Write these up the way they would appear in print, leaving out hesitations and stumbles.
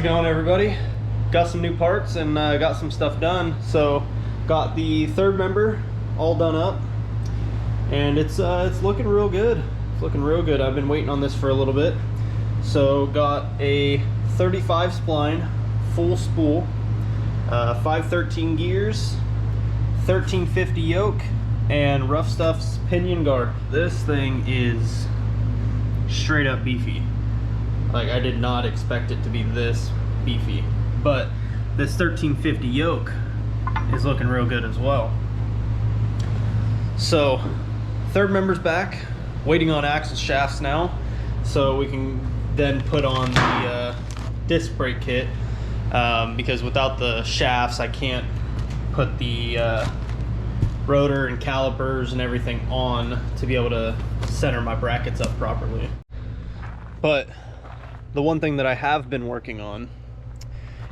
going, everybody? Got some new parts and got some stuff done. So got the third member all done up, and it's looking real good. It's looking real good. I've been waiting on this for a little bit. So got a 35 spline, full spool, 513 gears, 1350 yoke, and Rough Stuff's pinion guard. This thing is straight up beefy. Like, I did not expect it to be this beefy, but this 1350 yoke is looking real good as well. So third member's back, waiting on axle shafts now, so we can then put on the disc brake kit, because without the shafts I can't put the rotor and calipers and everything on to be able to center my brackets up properly. But the one thing that I have been working on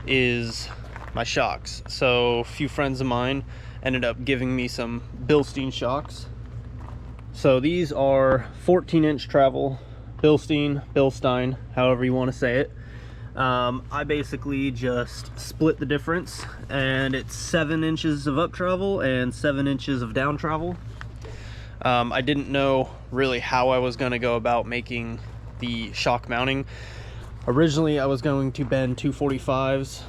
is my shocks. So a few friends of mine ended up giving me some Bilstein shocks. So these are 14-inch travel Bilstein, however you want to say it. I basically just split the difference, and it's 7 inches of up travel and 7 inches of down travel. I didn't know really how I was going to go about making the shock mounting. Originally I was going to bend 245s,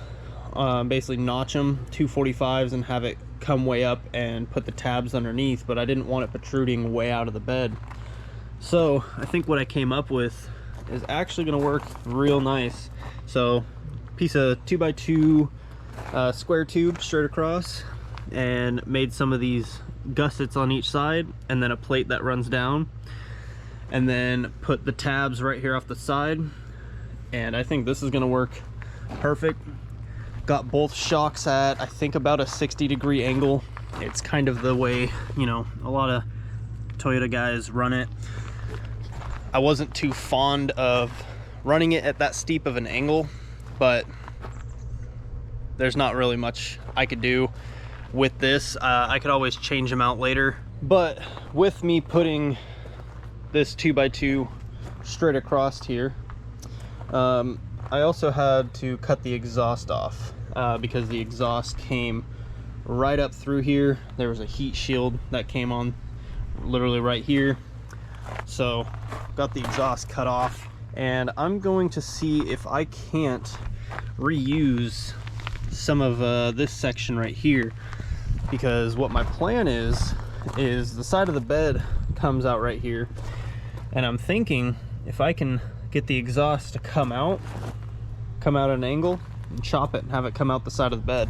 basically notch them 245s and have it come way up and put the tabs underneath, but I didn't want it protruding way out of the bed. So I think what I came up with is actually going to work real nice. So piece of 2x2 square tube straight across, and made some of these gussets on each side, and then a plate that runs down, and then put the tabs right here off the side. And I think this is going to work perfect. Got both shocks at, I think, about a 60-degree angle. It's kind of the way, you know, a lot of Toyota guys run it. I wasn't too fond of running it at that steep of an angle, but there's not really much I could do with this. I could always change them out later, but with me putting this 2x2 straight across here, I also had to cut the exhaust off, because the exhaust came right up through here. There was a heat shield that came on literally right here. So got the exhaust cut off, and I'm going to see if I can't reuse some of this section right here, because what my plan is the side of the bed comes out right here, and I'm thinking if I can get the exhaust to come out at an angle and chop it and have it come out the side of the bed,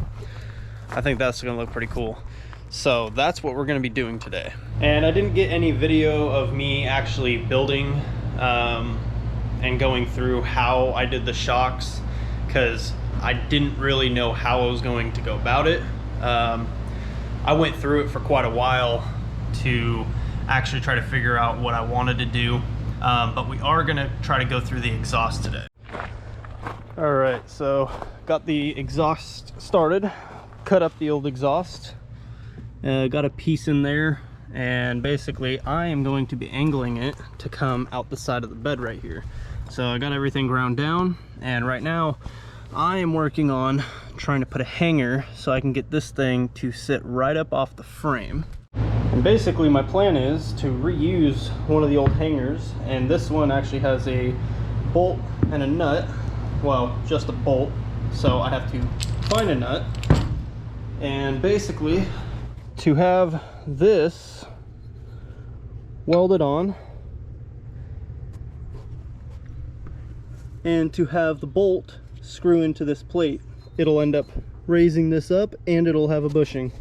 I think that's gonna look pretty cool. So that's what we're gonna be doing today. And I didn't get any video of me actually building and going through how I did the shocks, because I didn't really know how I was going to go about it. I went through it for quite a while to actually try to figure out what I wanted to do. But we are gonna try to go through the exhaust today. All right, so got the exhaust started, cut up the old exhaust, got a piece in there, and basically I am going to be angling it to come out the side of the bed right here. So I got everything ground down, and right now I am working on trying to put a hanger so I can get this thing to sit right up off the frame. And basically my plan is to reuse one of the old hangers, and this one actually has a bolt and a nut. Well, just a bolt, so I have to find a nut, and basically to have this welded on and to have the bolt screw into this plate, it'll end up raising this up and it'll have a bushing.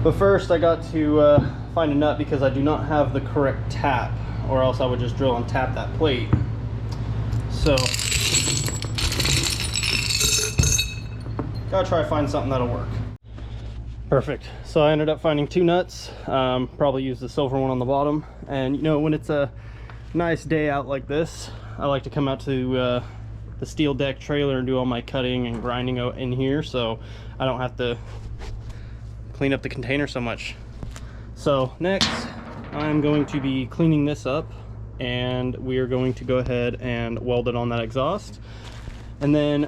But first I got to find a nut, because I do not have the correct tap, or else I would just drill and tap that plate. So gotta try to find something that'll work. Perfect. So I ended up finding 2 nuts, probably use the silver one on the bottom. And you know, when it's a nice day out like this, I like to come out to the steel deck trailer and do all my cutting and grinding out in here, so I don't have to clean up the container so much. So next I'm going to be cleaning this up, and we are going to go ahead and weld it on that exhaust. and then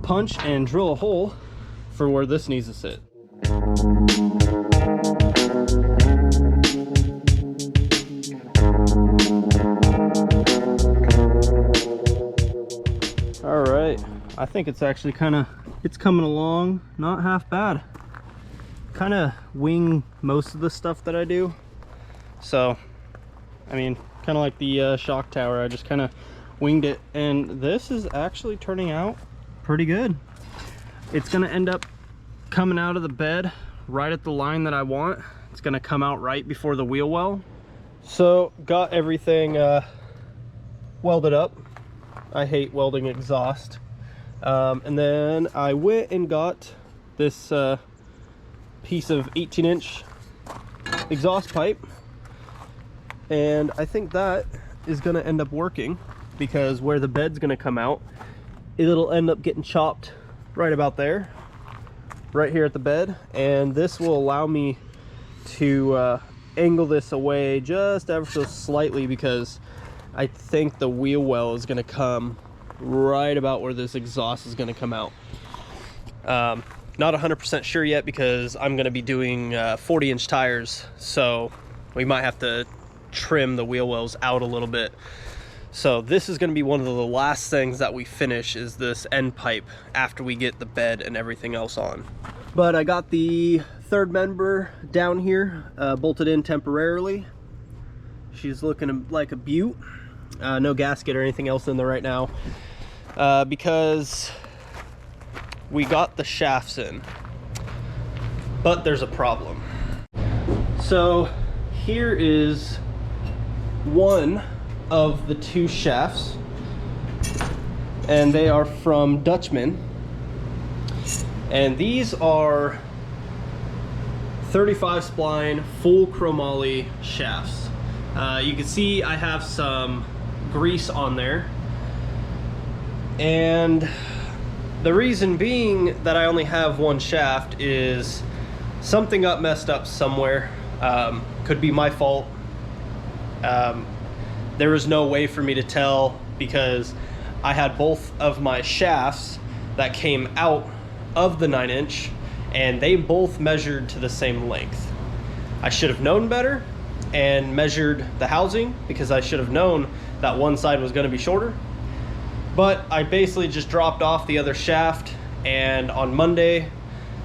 punch and drill a hole for where this needs to sit. All right, I think it's actually it's coming along not half bad. Kind of wing most of the stuff that I do. So, I mean, kind of like the shock tower, I just kind of winged it, and this is actually turning out pretty good. It's gonna end up coming out of the bed right at the line that I want. It's gonna come out right before the wheel well. So, got everything welded up. I hate welding exhaust. And then I went and got this piece of 18-inch exhaust pipe, and I think that is going to end up working, because where the bed's going to come out, it'll end up getting chopped right about there, right here at the bed, and this will allow me to angle this away just ever so slightly, because I think the wheel well is going to come right about where this exhaust is going to come out. Not 100% sure yet, because I'm going to be doing 40-inch tires, so we might have to trim the wheel wells out a little bit. So this is going to be one of the last things that we finish, is this end pipe, after we get the bed and everything else on. But I got the third member down here bolted in temporarily. She's looking like a beaut. No gasket or anything else in there right now, because we got the shafts in, but there's a problem. So here is one of the two shafts, and they are from Dutchman, and these are 35 spline full chromoly shafts. You can see I have some grease on there, and the reason being that I only have one shaft is something got messed up somewhere. Could be my fault. There was no way for me to tell, because I had both of my shafts that came out of the 9-inch, and they both measured to the same length. I should have known better and measured the housing, because I should have known that one side was going to be shorter. But I basically just dropped off the other shaft, and on Monday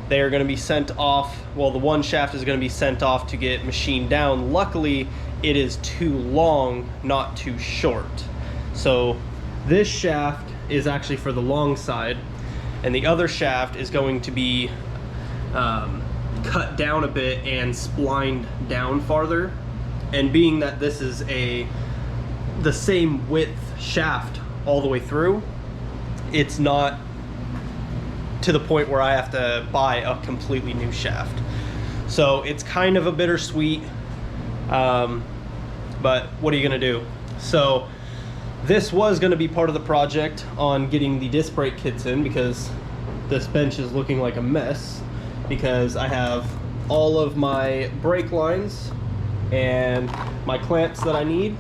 they are going to be sent off. Well, the one shaft is going to be sent off to get machined down. Luckily, it is too long, not too short. So this shaft is actually for the long side, and the other shaft is going to be cut down a bit and splined down farther. And being that this is the same width shaft all the way through, it's not to the point where I have to buy a completely new shaft. So it's kind of a bittersweet, but what are you gonna do? So this was gonna be part of the project on getting the disc brake kits in, because this bench is looking like a mess, because I have all of my brake lines and my clamps that I need,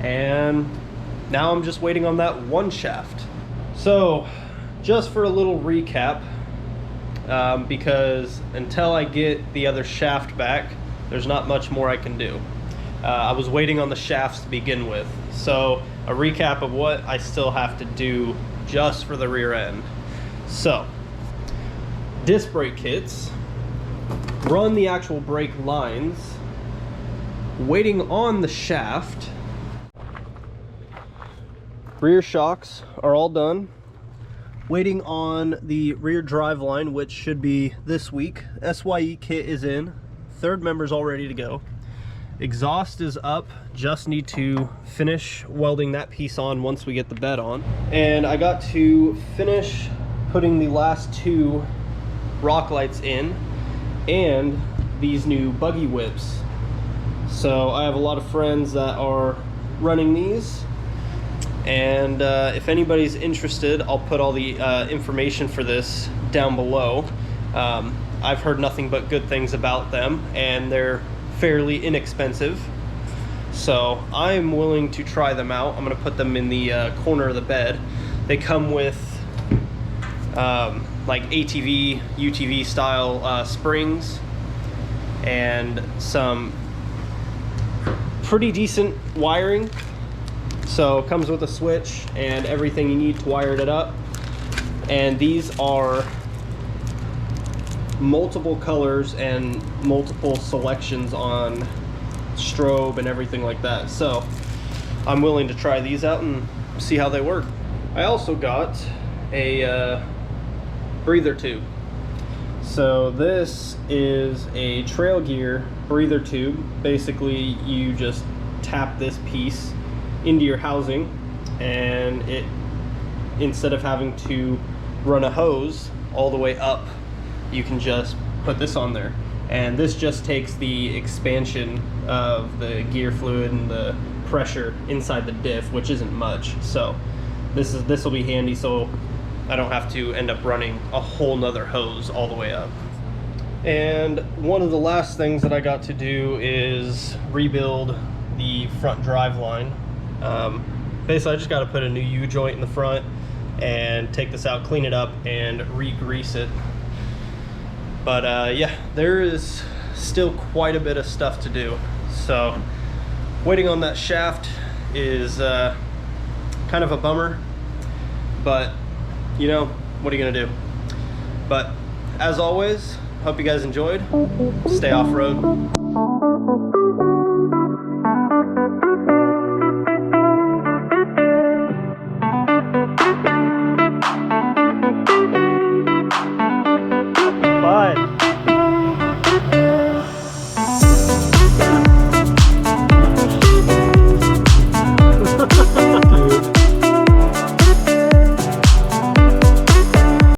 and now I'm just waiting on that one shaft. So just for a little recap, because until I get the other shaft back, there's not much more I can do. I was waiting on the shafts to begin with. So a recap of what I still have to do just for the rear end. So disc brake kits, run the actual brake lines, waiting on the shaft. Rear shocks are all done. Waiting on the rear drive line, which should be this week. SYE kit is in. Third member's all ready to go. Exhaust is up. Just need to finish welding that piece on once we get the bed on. And I got to finish putting the last two rock lights in and these new buggy whips. So I have a lot of friends that are running these, and if anybody's interested, I'll put all the information for this down below. I've heard nothing but good things about them, and they're fairly inexpensive, so I'm willing to try them out. I'm going to put them in the corner of the bed. They come with like ATV, UTV style springs, and some pretty decent wiring. So it comes with a switch and everything you need to wire it up. And these are multiple colors and multiple selections on strobe and everything like that. So I'm willing to try these out and see how they work. I also got a breather tube. So this is a trail gear breather tube. Basically, you just tap this piece into your housing, and it, instead of having to run a hose all the way up, you can just put this on there. And this just takes the expansion of the gear fluid and the pressure inside the diff, which isn't much. So this will be handy, so I don't have to end up running a whole nother hose all the way up. And one of the last things that I got to do is rebuild the front drive line. Basically, I just got to put a new U-joint in the front and take this out, clean it up, and re-grease it. But yeah, there is still quite a bit of stuff to do. So waiting on that shaft is kind of a bummer, but you know, what are you gonna do? But as always, hope you guys enjoyed. Stay off-road.